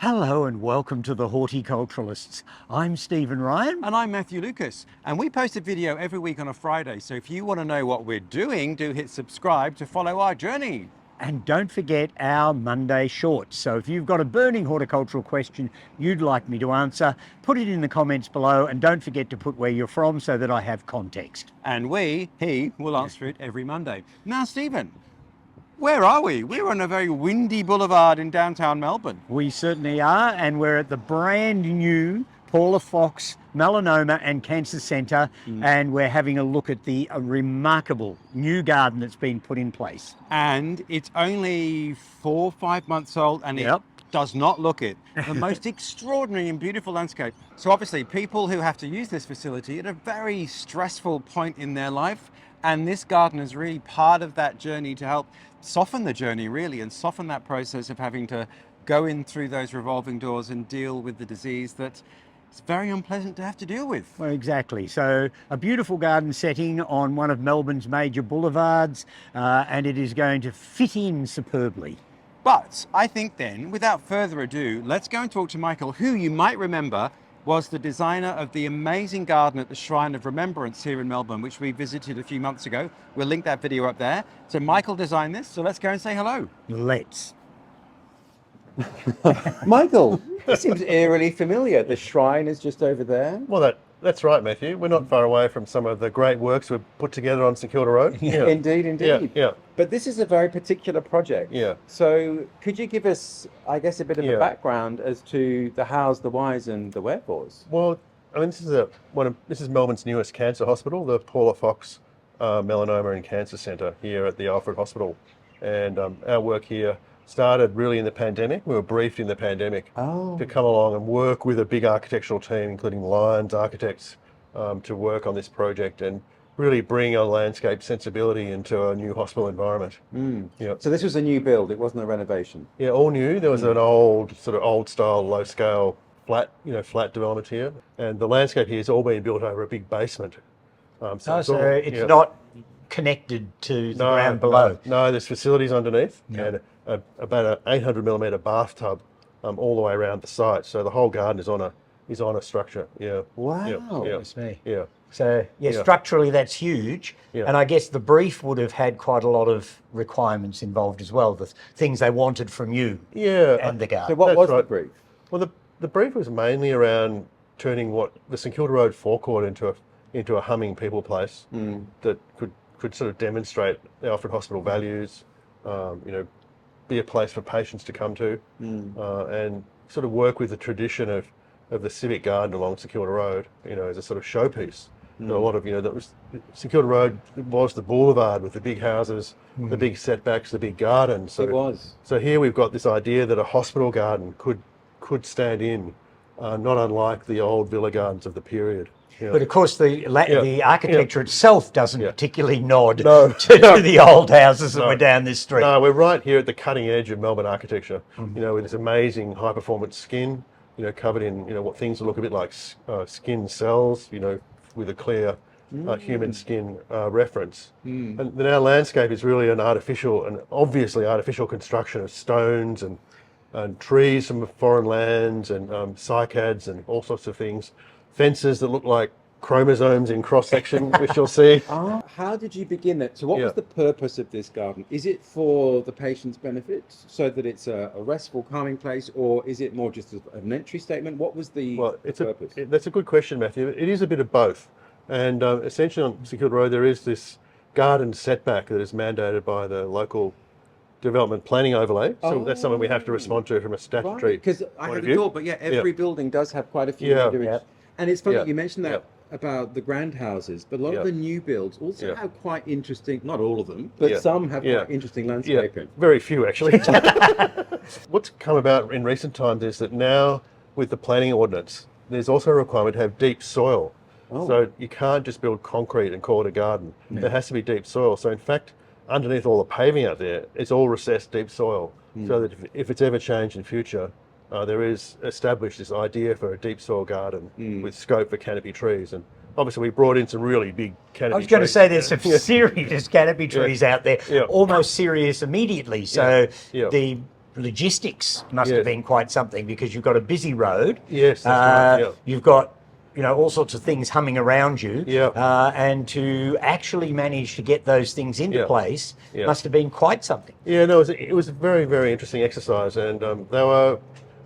Hello and welcome to the Horti-Culturalists. I'm Stephen Ryan. And I'm Matthew Lucas. And we post a video every week on a Friday. So if you want to know what we're doing, do hit subscribe to follow our journey. And don't forget our Monday shorts. So if you've got a burning horticultural question you'd like me to answer, put it in the comments below and don't forget to put where you're from so that I have context. And he will answer it every Monday. Now, Stephen, where are we? We're on a very windy boulevard in downtown Melbourne. We certainly are, and we're at the brand new Paula Fox Melanoma and Cancer Centre, and we're having a look at the remarkable new garden that's been put in place. And it's only 4 or 5 months old, and it does not look it. The most extraordinary and beautiful landscape. So obviously people who have to use this facility at a very stressful point in their life, and this garden is really part of that journey to help soften the journey really, and soften that process of having to go in through those revolving doors and deal with the disease that it's very unpleasant to have to deal with. Well, exactly. So a beautiful garden setting on one of Melbourne's major boulevards, and it is going to fit in superbly. But I think then, without further ado, let's go and talk to Michael, who you might remember was the designer of the amazing garden at the Shrine of Remembrance here in Melbourne, which we visited a few months ago. We'll link that video up there. So Michael designed this, so let's go and say hello. Let's. Michael, this seems eerily familiar. The shrine is just over there. Well, that's right, Matthew. We're not far away from some of the great works we've put together on St Kilda Road. Yeah. Indeed. Yeah. But this is a very particular project. Yeah. So could you give us, I guess, a bit of a background as to the hows, the whys, and the wherefores? Well, I mean, this is Melbourne's newest cancer hospital, the Paula Fox Melanoma and Cancer Centre here at the Alfred Hospital, and our work here started really in the pandemic. We were briefed in the pandemic to come along and work with a big architectural team, including Lions Architects, to work on this project and really bring a landscape sensibility into a new hospital environment. Yeah. So this was a new build, it wasn't a renovation? Yeah, all new. There was an old style, low scale, flat development here. And the landscape here has all been built over a big basement. It's not connected to the ground below? No, there's facilities underneath and about an 800 millimetre bathtub all the way around the site. So the whole garden is on a structure. Yeah. Wow. Yeah. So structurally that's huge. Yeah. And I guess the brief would have had quite a lot of requirements involved as well, the things they wanted from you and the garden. So what was the brief? Well, the brief was mainly around turning what the St Kilda Road forecourt into a humming people place that could sort of demonstrate the Alfred Hospital values, be a place for patients to come to, and sort of work with the tradition of the civic garden along St Kilda Road, as a sort of showpiece. A lot of, that was St Kilda Road was the boulevard with the big houses, the big setbacks, the big gardens. So, it was. So here we've got this idea that a hospital garden could stand in, not unlike the old villa gardens of the period. Yeah. But of course, the architecture itself doesn't particularly nod to the old houses that were down this street. No, we're right here at the cutting edge of Melbourne architecture. With this amazing high-performance skin, covered in what things look a bit like skin cells, with a clear human skin reference. And then our landscape is really an obviously artificial construction of stones and trees from foreign lands and cycads and all sorts of things. Fences that look like chromosomes in cross-section, which you'll see. How did you begin that? So what was the purpose of this garden? Is it for the patient's benefit, so that it's a restful, calming place, or is it more just an entry statement? What was the purpose? That's a good question, Matthew. It is a bit of both. And essentially on St Kilda Road, there is this garden setback that is mandated by the local development planning overlay. So that's something we have to respond to from a statutory Because I had a thought, but every building does have quite a few. And it's funny you mentioned that about the grand houses, but a lot of the new builds also have quite interesting, not all of them, but some have quite interesting landscaping. Very few, actually. What's come about in recent times is that now with the planning ordinance, there's also a requirement to have deep soil. So you can't just build concrete and call it a garden. There has to be deep soil. So in fact, underneath all the paving out there, it's all recessed deep soil. So that if it's ever changed in future, there is established this idea for a deep soil garden with scope for canopy trees. And obviously we brought in some really big canopy trees. I was going to say there's some serious canopy trees out there, almost serious immediately. So the logistics must Yes. have been quite something, because you've got a busy road. Yes, that's right. Yeah. You've got, all sorts of things humming around you. Yeah. And to actually manage to get those things into place must have been quite something. Yeah, no, it was a very, very interesting exercise, and they were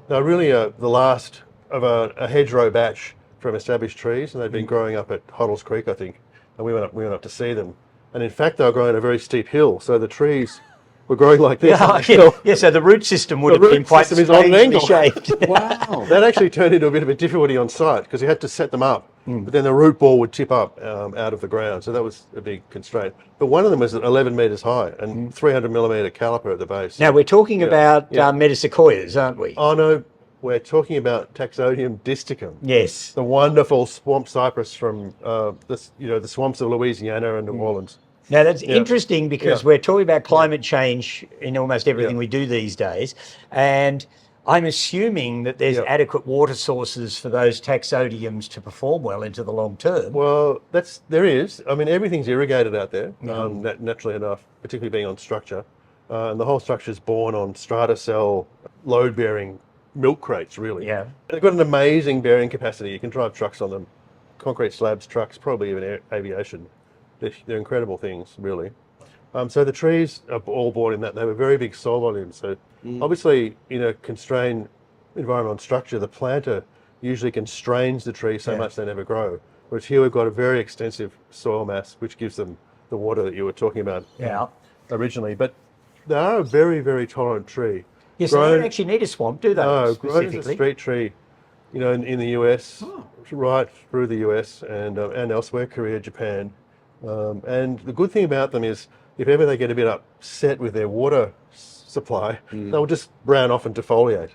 really the last of a hedgerow batch from established trees, and they'd been growing up at Hoddles Creek, I think, and we went up to see them, and in fact they were growing on a very steep hill, so the trees were growing like this. So the root system would have been quite strangely shaped. Wow. That actually turned into a bit of a difficulty on site, because you had to set them up, but then the root ball would tip up out of the ground, so that was a big constraint. But one of them was 11 metres high and 300 millimetre caliper at the base. Now we're talking about metasequoias, aren't we? Oh no, we're talking about Taxodium distichum. Yes. The wonderful swamp cypress from the swamps of Louisiana and New Orleans. Now that's interesting, because we're talking about climate change in almost everything we do these days, and I'm assuming that there's adequate water sources for those taxodiums to perform well into the long term. Well, there is. I mean, everything's irrigated out there, naturally enough, particularly being on structure. And the whole structure is born on strata cell load-bearing milk crates, really. Yeah. They've got an amazing bearing capacity. You can drive trucks on them, concrete slabs, trucks, probably even aviation. They're incredible things, really. So the trees are all born in that. They were very big soil volumes. So obviously, in a constrained environmental structure, the planter usually constrains the tree so much they never grow. Whereas here we've got a very extensive soil mass, which gives them the water that you were talking about originally. But they are a very, very tolerant tree. Yes, they don't actually need a swamp, do they? No, grown as a street tree, in the US, right through the US and elsewhere, Korea, Japan. And the good thing about them is, if ever they get a bit upset with their water supply, they'll just brown off and defoliate.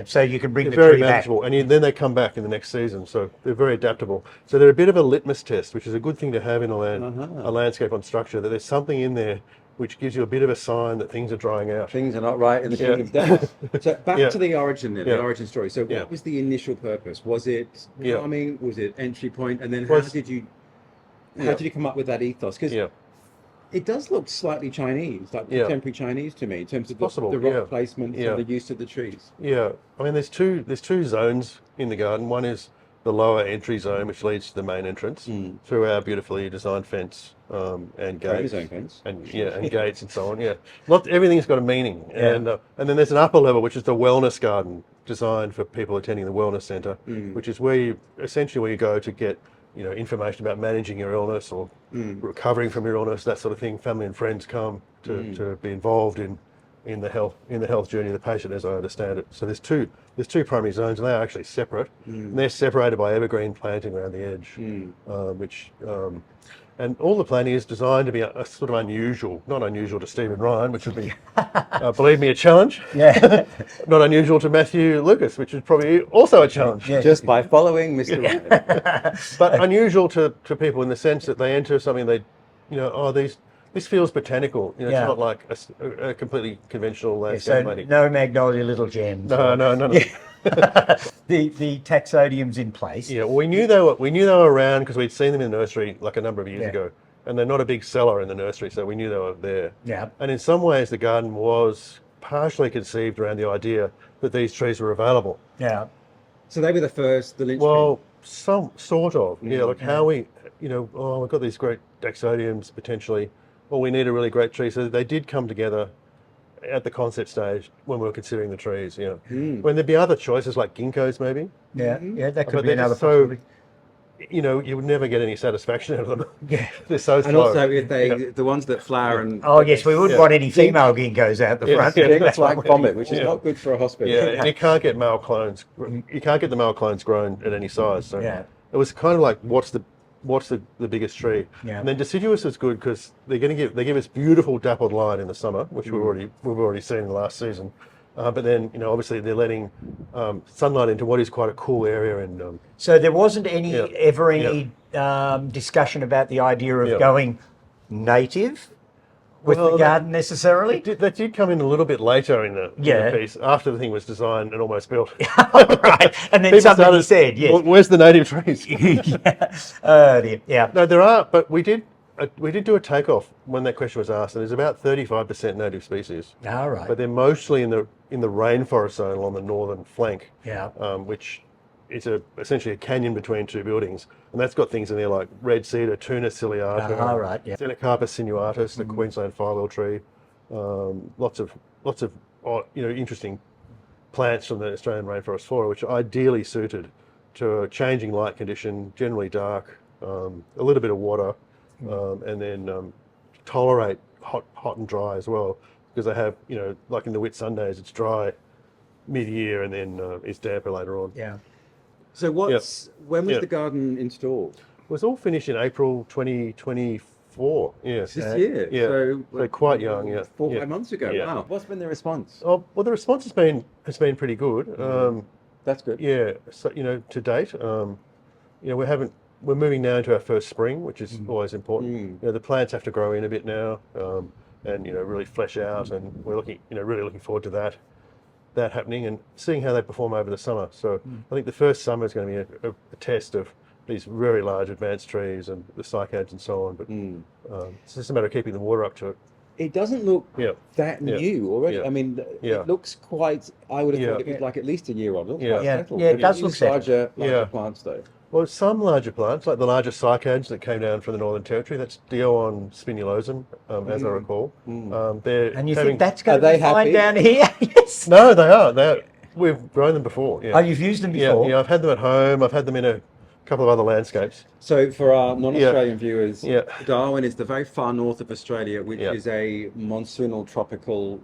So you can bring the very tree back. manageable, and then they come back in the next season. So they're very adaptable. So they're a bit of a litmus test, which is a good thing to have in a landscape on structure. That there's something in there which gives you a bit of a sign that things are drying out. Things are not right in the kingdom of death. So back to the origin then, the origin story. So what was the initial purpose? Was it calming? Was it entry point? And then how did you come up with that ethos? Because it does look slightly Chinese, like contemporary Chinese to me, in terms of the rock placement and the use of the trees. Yeah, I mean, there's two zones in the garden. One is the lower entry zone, which leads to the main entrance through our beautifully designed fence and gates, and gates and so on. Yeah, everything's got a meaning, and then there's an upper level, which is the wellness garden, designed for people attending the wellness centre, which is where you go to get information about managing your illness or recovering from your illness, that sort of thing. Family and friends come to be involved in the health journey of the patient, as I understand it. So there's two primary zones, and they are actually separate. And they're separated by evergreen planting around the edge, and all the planting is designed to be a sort of unusual, not unusual to Stephen Ryan, which would be, believe me, a challenge. Yeah. Not unusual to Matthew Lucas, which is probably also a challenge. Yeah. Just by following Mr. Ryan. But unusual to people in the sense that they enter something this feels botanical. It's not like a completely conventional landscape planting. No magnolia little gems. No. The taxodium's in place. Yeah, well, we knew they were around because we'd seen them in the nursery like a number of years ago, and they're not a big seller in the nursery, so we knew they were there. Yeah. And in some ways, the garden was partially conceived around the idea that these trees were available. Yeah. So they were the linchpin. Well, some sort of. Yeah, like how we've got these great taxodiums potentially. Well, we need a really great tree. So they did come together at the concept stage when we were considering the trees. When there'd be other choices like ginkgos, maybe. Yeah, that could be another possibility. You would never get any satisfaction out of them. Yeah, they're so slow. And also, if the ones that flower and we wouldn't want any female ginkgos out the front. That's like vomit, which is not good for a hospital. Yeah, and you can't get male clones. You can't get the male clones grown at any size. So it was kind of like, what's the biggest tree? And then deciduous is good because they give us beautiful dappled line in the summer, which we've already seen in the last season. But then obviously they're letting sunlight into what is quite a cool area. And so there wasn't any discussion about the idea of going native with the garden necessarily. That did come in a little bit later in the piece, after the thing was designed and almost built. Right, and then somebody said, "Where's the native trees?" Oh dear. Yeah. No, there are, but we did. we did do a takeoff when that question was asked, and there's about 35% native species, All right. but they're mostly in the rainforest zone along the northern flank, Yeah. which is essentially a canyon between two buildings, and that's got things in there like red cedar, Toona ciliata, All right. Yeah. Xenocarpus sinuatus, the Queensland firewheel tree, lots of interesting plants from the Australian rainforest flora, which are ideally suited to a changing light condition, generally dark, a little bit of water, and then tolerate hot and dry as well, because they have, like in the Whitsundays, it's dry mid-year and then it's damper later on. Yeah. So when was the garden installed? It was all finished in April 2024. Yes. This year? Yeah. So quite young, 4 or 5 months ago. Yeah. Wow. What's been the response? Oh, well, the response has been pretty good. That's good. Yeah. So, to date, we're moving now into our first spring, which is always important. The plants have to grow in a bit now, and really flesh out, and we're really looking forward to that happening and seeing how they perform over the summer. So I think the first summer is going to be a test of these very large advanced trees and the cycads and so on. But it's just a matter of keeping the water up to it. It doesn't look that new already. Yeah. I mean, it looks quite. I would have thought it was like at least a year old. It looks quite settled. Yeah, it does look settled. Larger plants though. Well, some larger plants, like the larger cycads that came down from the Northern Territory, that's Dioon spinulosum, as I recall. And you think that's going Are to they be fine happy? down here? Yes. No, they are. We've grown them before. Yeah. Oh, you've used them before? Yeah, I've had them at home. I've had them in a couple of other landscapes. So for our non-Australian viewers, Yeah. Darwin is the very far north of Australia, which is a monsoonal tropical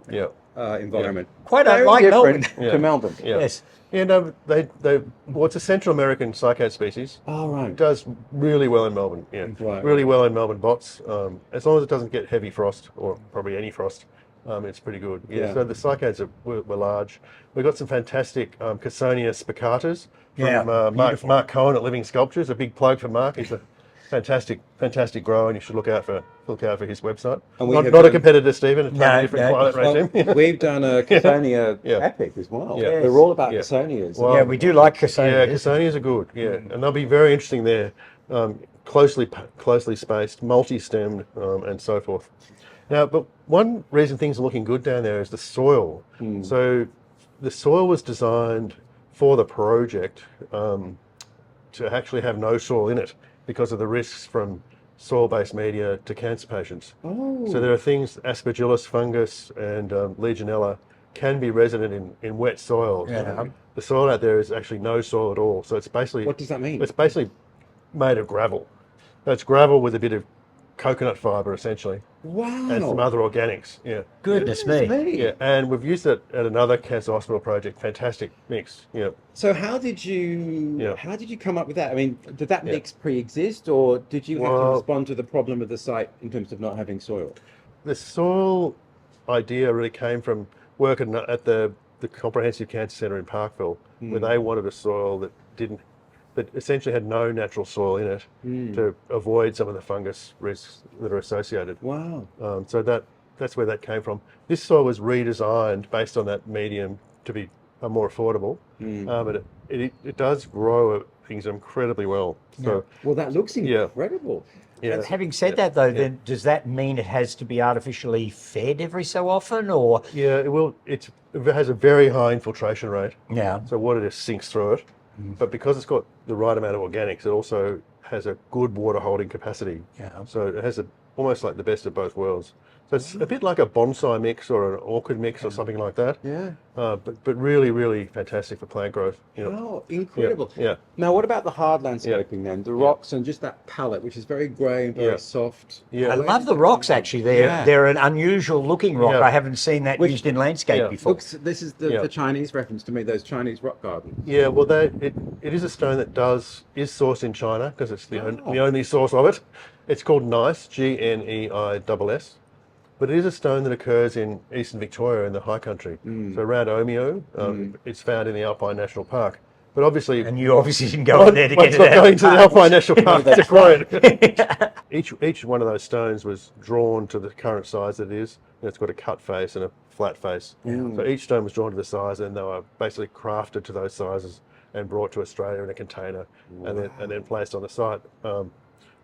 environment. Quite Very like Melbourne. different to Melbourne. Yeah. Yes. Yeah, no, it's a Central American cycad species. Oh, right. It does really well in Melbourne. Yeah, Right. really well in Melbourne bots. As long as it doesn't get heavy frost, or probably any frost, it's pretty good. Yeah. So the cycads were large. We got some fantastic Cussonia spicatas from Mark Cohen at Living Sculptures. A big plug for Mark. He's a fantastic grower, and you should look out for his website. And not a competitor, Stephen. It's a different climate regime. We've done a Cussonia epic as well. Yeah. They're all about Cussonias. Well, Yeah, we do like Cussonia. Yeah, Cussonias are good. Yeah, and they'll be very interesting there. Closely spaced, multi-stemmed, and so forth. Now, but one reason things are looking good down there is the soil. So the soil was designed for the project to actually have no soil in it because of the risks from soil-based media to cancer patients. Oh. So there are things, aspergillus fungus and Legionella can be resident in wet soil. Yeah. The soil out there is actually no soil at all. So it's basically... What does that mean? It's basically made of gravel. So it's gravel with a bit of coconut fibre, essentially. Wow. And some other organics. Yeah. Goodness me. Yeah, and we've used it at another cancer hospital project. Fantastic mix. Yeah. So how did you come up with that? I mean, did that mix pre-exist, or did you have to respond to the problem of the site in terms of not having soil? The soil idea really came from work at the Comprehensive Cancer Centre in Parkville, where they wanted a soil that essentially had no natural soil in it to avoid some of the fungus risks that are associated. Wow. So that's where that came from. This soil was redesigned based on that medium to be more affordable, but it does grow things incredibly well. So, Well, that looks incredible. Yeah. Having said that, though, then does that mean it has to be artificially fed every so often, or? Yeah, it will. It has a very high infiltration rate. Yeah. So water just sinks through it. But because it's got the right amount of organics, it also has a good water holding capacity. Yeah. So it has almost like the best of both worlds. So it's a bit like a bonsai mix or an orchid mix or something like that. Yeah. But really, really fantastic for plant growth. Oh, incredible. Yeah. Now, what about the hard landscaping then? The rocks and just that palette, which is very grey and very soft. Yeah. I love the rocks, actually. They're an unusual looking rock. Yeah. I haven't seen that used in landscape before. This is the Chinese reference to me, those Chinese rock gardens. Yeah, well, it is a stone that is sourced in China because it's the only source of it. It's called gneiss, GNEISS. But it is a stone that occurs in eastern Victoria in the high country. So around Omeo, it's found in the Alpine National Park. But obviously... And you obviously didn't go in there to get it out. Going to the Alpine National Park to acquire it. Each one of those stones was drawn to the current size that it is. And it's got a cut face and a flat face. So each stone was drawn to the size, and they were basically crafted to those sizes and brought to Australia in a container and then placed on the site.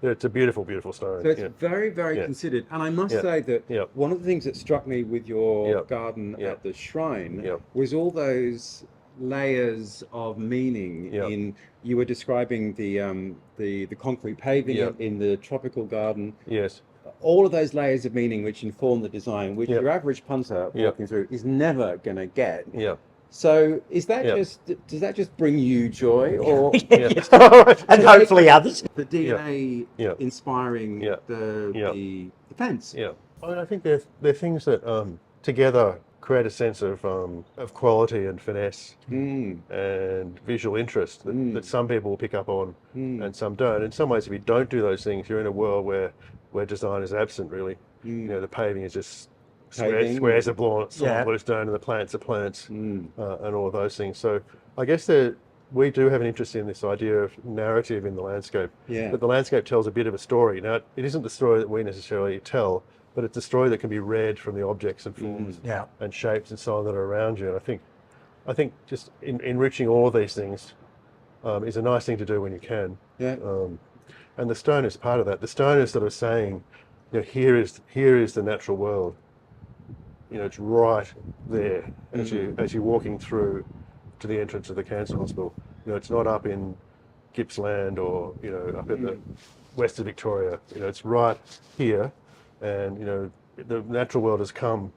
It's a beautiful, beautiful stone. So it's very, very considered. And I must say that one of the things that struck me with your garden at the shrine was all those layers of meaning in you were describing the concrete paving in the tropical garden. Yes. All of those layers of meaning which inform the design, which your average punter walking through is never going to get. Yeah. So is that does that just bring you joy, or and hopefully others? The DNA inspiring the fence? Yeah. I mean, I think they're things that together create a sense of quality and finesse and visual interest that some people will pick up on and some don't. In some ways, if you don't do those things, you're in a world where design is absent, really. You know, the paving is just squares of bluestone and the plants are plants and all of those things. So I guess we do have an interest in this idea of narrative in the landscape. That the landscape tells a bit of a story. Now, it isn't the story that we necessarily tell, but it's a story that can be read from the objects and forms and shapes and so on that are around you. And I think just enriching all of these things is a nice thing to do when you can. And the stone is part of that. The stone is sort of saying, you know, here is the natural world. You know, it's right there as you're walking through to the entrance of the cancer hospital. You know, it's not up in Gippsland or, you know, up in the west of Victoria. You know, it's right here, and you know, the natural world has come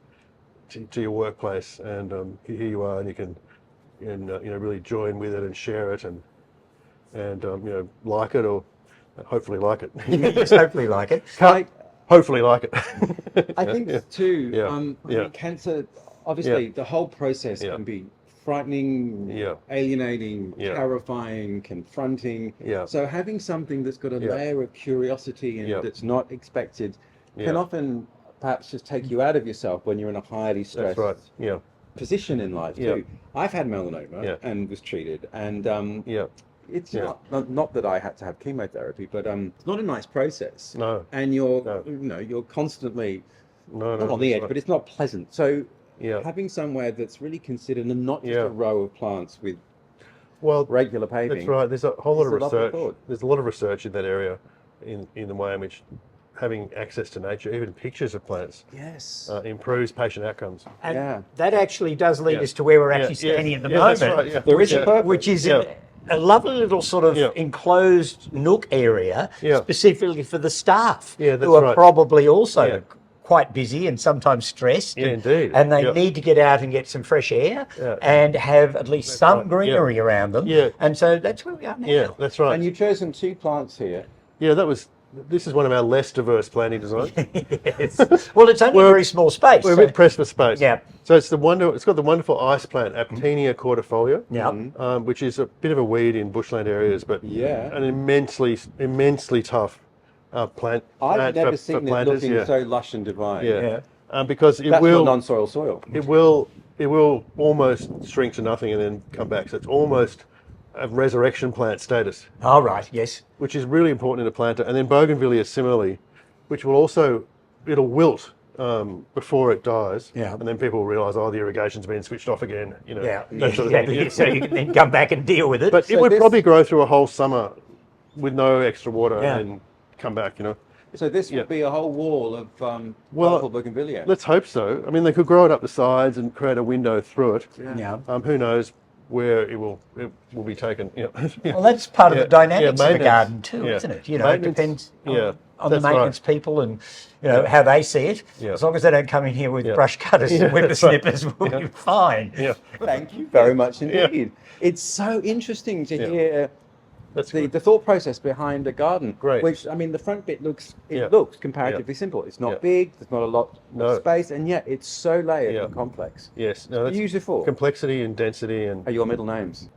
to your workplace, and here you are, and you can you know, really join with it and share it, and you know, like it or hopefully like it. Yes, hopefully like it. Hopefully like it. I think too, I mean, cancer, obviously the whole process can be frightening, alienating, terrifying, confronting. So having something that's got a layer of curiosity and that's not expected can often perhaps just take you out of yourself when you're in a highly stressed position in life too. I've had melanoma and was treated, and it's not that I had to have chemotherapy, but it's not a nice process. No. And you're you know, you're constantly not on the edge, but it's not pleasant. So having somewhere that's really considered and not just a row of plants with regular paving. That's right. There's a whole lot of research. There's a lot of research in that area in the way in which having access to nature, even pictures of plants, improves patient outcomes. And that actually does lead us to where we're actually standing at the moment, that's right, which is a lovely little sort of enclosed nook area, specifically for the staff, who are probably also quite busy and sometimes stressed. Indeed. And they need to get out and get some fresh air and have at least some greenery around them. And so that's where we are now. Yeah, that's right. And you've chosen 2 plants here. Yeah, this is one of our less diverse planting designs. Well, it's only a very small space. We're a bit pressed for space. Yeah. So it's got the wonderful ice plant, Aptenia cordifolia, which is a bit of a weed in bushland areas, but an immensely tough plant. I've never seen it looking so lush and divine. Because it That's will non-soil soil. It will almost shrink to nothing and then come back. So it's almost a resurrection plant status. Oh, right, yes. Which is really important in a planter. And then Bougainvillea similarly, which will also, it'll wilt before it dies. And then people will realise, the irrigation's been switched off again. You know, that sort of thing. So you can then come back and deal with it. But it would probably grow through a whole summer with no extra water and then come back, you know. So this would be a whole wall of wonderful Bougainvillea. Let's hope so. I mean, they could grow it up the sides and create a window through it. Who knows where it will be taken. Well, that's part of the dynamics of the garden too, isn't it? You know, it depends on the maintenance people and how they see it. As long as they don't come in here with brush cutters and whippersnippers, we'll be fine. Thank you very much indeed. It's so interesting to hear the thought process behind a garden. Which, I mean, the front bit looks comparatively simple. It's not big, there's not a lot of space, and yet it's so layered and complex. Yes, no, that's beautiful. Complexity and density and. Are your middle names?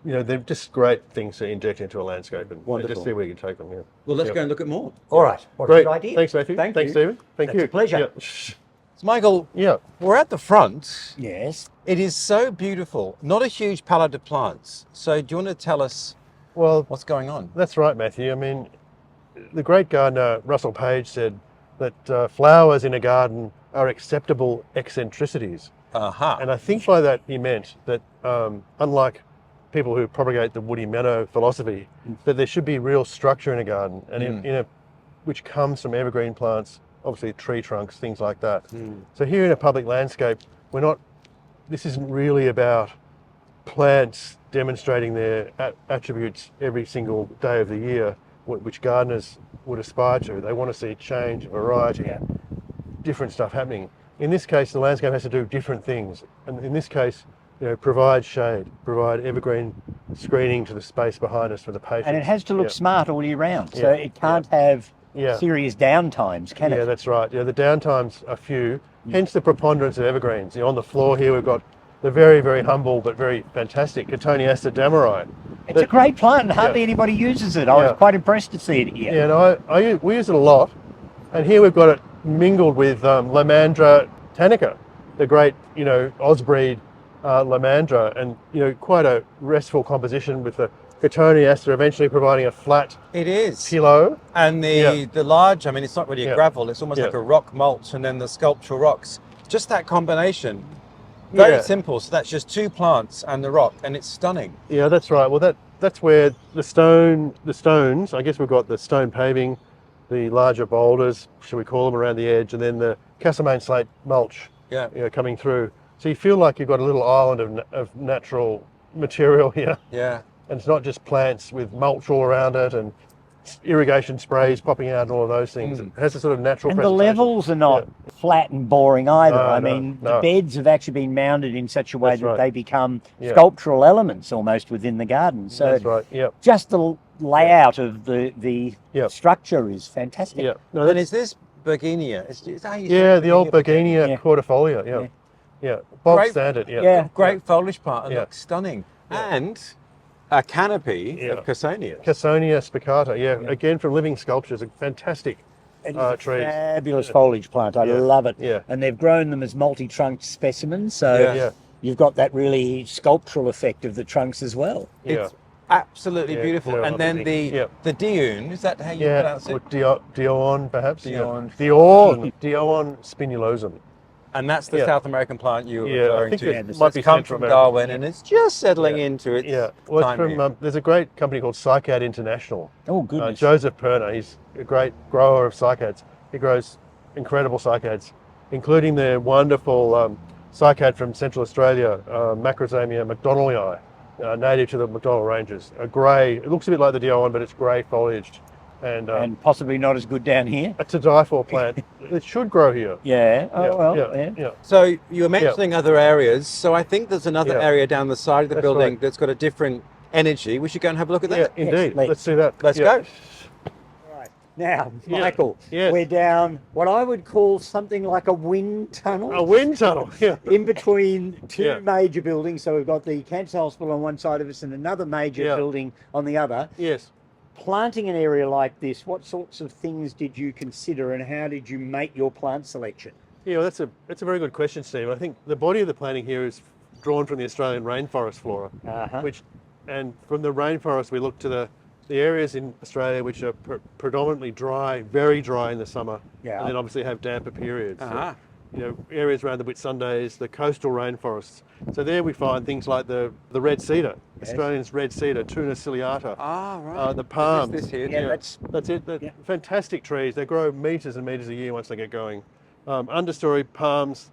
They're just great things to inject into a landscape and just see where you can take them. Well, let's go and look at more. All right. What a good idea. Thanks, Matthew. Thanks, Stephen. Thank you. It's a pleasure. So, Michael, we're at the front. Yes. It is so beautiful. Not a huge palette of plants. So do you want to tell us what's going on? That's right, Matthew. I mean, the great gardener Russell Page said that flowers in a garden are acceptable eccentricities. And I think by that he meant that unlike people who propagate the woody meadow philosophy, that there should be real structure in a garden. And in which comes from evergreen plants, obviously tree trunks, things like that. So here in a public landscape, this isn't really about plants demonstrating their attributes every single day of the year, which gardeners would aspire to. They want to see change, variety, different stuff happening. In this case, the landscape has to do different things. And in this case, provide shade, provide evergreen screening to the space behind us for the patients. And it has to look smart all year round, so it can't have serious downtimes, can it? Yeah, that's right. Yeah, the downtimes are few, hence the preponderance of evergreens. On the floor here, we've got the very, very humble but very fantastic Cotoneaster dammeri. It's a great plant and hardly anybody uses it. I was quite impressed to see it here. Yeah, and we use it a lot. And here we've got it mingled with Lomandra Tanika, the great, Ausbreed Lomandra, and, quite a restful composition with the Cotoneaster eventually providing a flat pillow. And the large, it's not really a gravel, it's almost like a rock mulch, and then the sculptural rocks. Just that combination. Very simple. So that's just two plants and the rock, and it's stunning. Yeah, that's right. Well, that's where the stones, I guess we've got the stone paving, the larger boulders, should we call them, around the edge, and then the Castlemaine slate mulch coming through. So you feel like you've got a little island of natural material here. Yeah. And it's not just plants with mulch all around it and irrigation sprays popping out and all of those things. It has a sort of natural and presentation. the levels are not flat and boring either. No, The beds have actually been mounted in such a way that they become Yeah. sculptural elements almost within the garden. So That's right, yep. just the layout of the structure is fantastic. Yeah. No, And is this Bergenia? Is that how you say yeah, it? the old Bergenia cordifolia, yeah. Bog Great- standard, Great foliage plant, and Yeah. looks stunning. And a canopy of Cussonia. Cussonia spicata, again from Living Sculptures, a fantastic It is a trees. fabulous foliage plant. I love it. Yeah. And they've grown them as multi-trunked specimens, so you've got that really sculptural effect of the trunks as well. It's absolutely beautiful. yeah, And then the Dioon, is that how you pronounce or it? Dioon perhaps? Dioon. Dioon spinulosum. And that's the South American plant you were Yeah, I referring think to. it might be It's come Central from America. Darwin, and it's just settling into its Well, time it's here. from, there's a great company called Cycad International. Oh, goodness. Joseph Perner, he's a great grower of cycads. He grows incredible cycads, including the wonderful cycad from Central Australia, Macrozomia McDonaldii, native to the McDonnell Ranges. A grey, it looks a bit like the Dioon, but it's grey foliaged. And possibly not as good down here. a to die for plant. It should grow here. Yeah. So you were mentioning other areas. So I think there's another Yeah. area down the side of the That's building right. that's got a different energy. We should go and have a look at Yeah, that. indeed. let's. Let's do that. Let's Yeah. go. Now, Yeah. Michael, Yes. we're down what I would call something like a wind tunnel. A wind tunnel. Yeah. In between two Yeah. major buildings. So we've got the Cancer Hospital on one side of us and another major building on the other. Yes. Planting an area like this, what sorts of things did you consider and how did you make your plant selection? Yeah, well, that's a very good question, Steve. I think the body of the planting here is drawn from the Australian rainforest flora, and from the rainforest we look to the areas in Australia which are predominantly dry, very dry in the summer, and then obviously have damper periods. So, areas around the Whitsundays, the coastal rainforests. So there we find things like the red cedar, Australian's red cedar, Toona ciliata. The palms. This here. That's it. They're fantastic trees. They grow metres and metres a year once they get going. Understory palms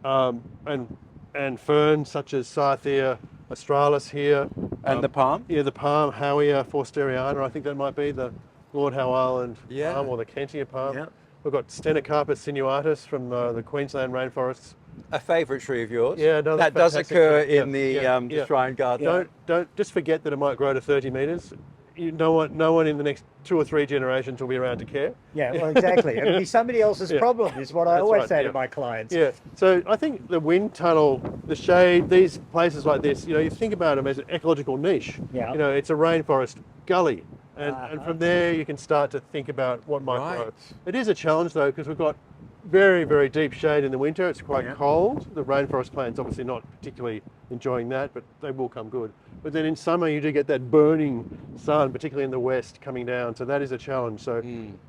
and ferns such as Cyathea, australis here. And the palm? Yeah, the palm, Howea, forsteriana. I think that might be the Lord Howe Island palm or the Kentia palm. Yeah. We've got Stenocarpus sinuatus from the Queensland rainforests. A favourite tree of yours. Yeah, no, that that's does fantastic occur tree. in the Shrine Garden. Don't just forget that it might grow to 30 metres. No one in the next 2 or 3 generations will be around to care. Yeah, well, exactly. It'll be somebody else's problem, is what I always right, say to my clients. Yeah. So I think the wind tunnel, the shade, these places like this, you think about them as an ecological niche. Yeah. It's a rainforest gully. And from there you can start to think about what might grow. It is a challenge though, because we've got very, very deep shade in the winter. It's quite cold. The rainforest plants obviously not particularly enjoying that, but they will come good. But then in summer you do get that burning sun, particularly in the west, coming down. So that is a challenge. So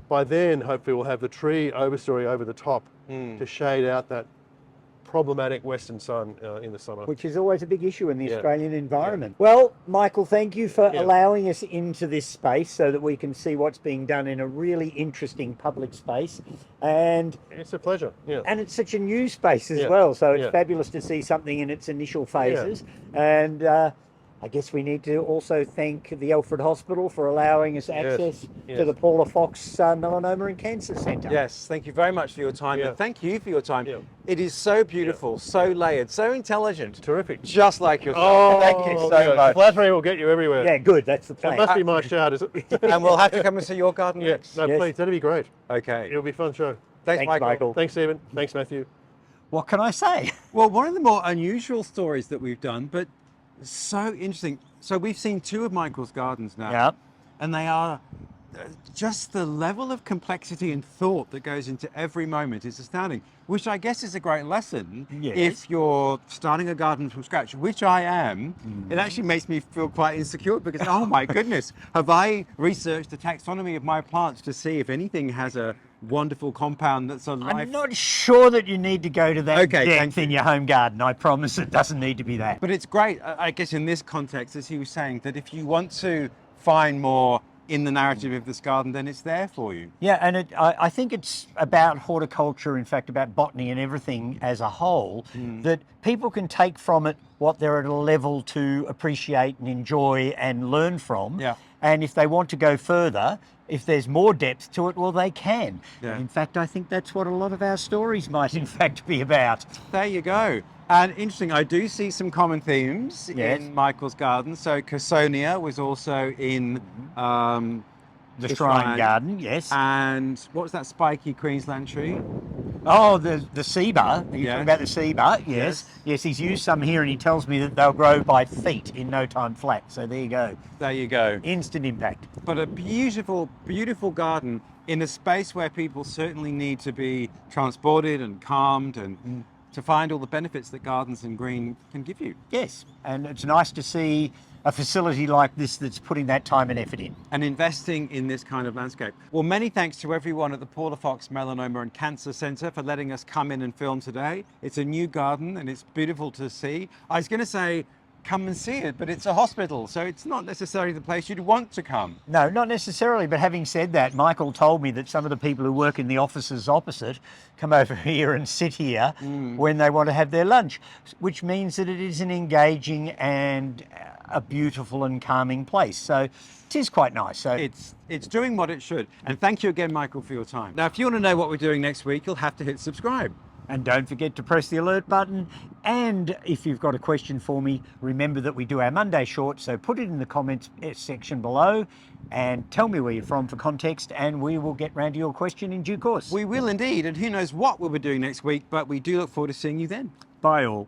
by then, hopefully we'll have the tree overstory over the top to shade out that problematic western sun in the summer. Which is always a big issue in the Yeah. Australian environment. Well, Michael, thank you for Yeah. allowing us into this space so that we can see what's being done in a really interesting public space. And It's a pleasure. Yeah. it's such a new space as Yeah. well. So it's Yeah. fabulous to see something in its initial phases. And I guess we need to also thank the Alfred Hospital for allowing us access to Yes. the Paula Fox Melanoma and Cancer Centre. Yes, thank you very much for your time, Yeah. and thank you for your time. Yeah. It is so beautiful, so layered, so intelligent, Terrific. just like yourself. Oh, Thank you so yeah. much. Flattery will get you everywhere. Yeah, good. That's the It plan. must be my shout, is it? And we'll have to come and see your garden Yeah. next. No, Yes. please. That'd be great. Okay. It'll be a fun show. Thanks, Michael. Thanks, Stephen. Thanks, Matthew. What can I say? Well, one of the more unusual stories that we've done, but so interesting. So we've seen 2 of Michael's gardens now. Yeah. And they are just the level of complexity and thought that goes into every moment is astounding, which I guess is a great lesson Yes. if you're starting a garden from scratch, which I am. It actually makes me feel quite insecure because, oh my goodness, have I researched the taxonomy of my plants to see if anything has a wonderful compound that's a life? I'm not sure that you need to go to that Okay, thank depth in your home garden. I promise it doesn't need to be that. But it's great, I guess, in this context, as he was saying, that if you want to find more in the narrative of this garden, then it's there for you. Yeah, and I think it's about horticulture, in fact, about botany and everything as a whole, that people can take from it what they're at a level to appreciate and enjoy and learn from. Yeah. And if they want to go further, if there's more depth to it, well, they can. Yeah. In fact, I think that's what a lot of our stories might, in fact, be about. There you go. And interesting, I do see some common themes Yes. in Michael's garden. So Cussonia was also in The shrine garden, yes. And what was that spiky Queensland tree? Oh, the Ceiba. You're Yes. talking about the Ceiba, yes. Yes. Yes, he's used some here and he tells me that they'll grow by feet in no time flat. So there you go. There you go. Instant impact. But a beautiful, beautiful garden in a space where people certainly need to be transported and calmed and to find all the benefits that gardens and green can give you. Yes, and it's nice to see a facility like this that's putting that time and effort in. And investing in this kind of landscape. Well, many thanks to everyone at the Paula Fox Melanoma and Cancer Centre for letting us come in and film today. It's a new garden and it's beautiful to see. I was going to say, come and see it, but it's a hospital, so it's not necessarily the place you'd want to come. No, not necessarily, but having said that, Michael told me that some of the people who work in the offices opposite come over here and sit here when they want to have their lunch, which means that it is an engaging and a beautiful and calming place. So it is quite nice. So It's doing what it should. And thank you again, Michael, for your time. Now, if you want to know what we're doing next week, you'll have to hit subscribe. And don't forget to press the alert button. And if you've got a question for me, remember that we do our Monday short. So put it in the comments section below and tell me where you're from for context, and we will get round to your question in due course. We will indeed, and who knows what we'll be doing next week, but we do look forward to seeing you then. Bye all.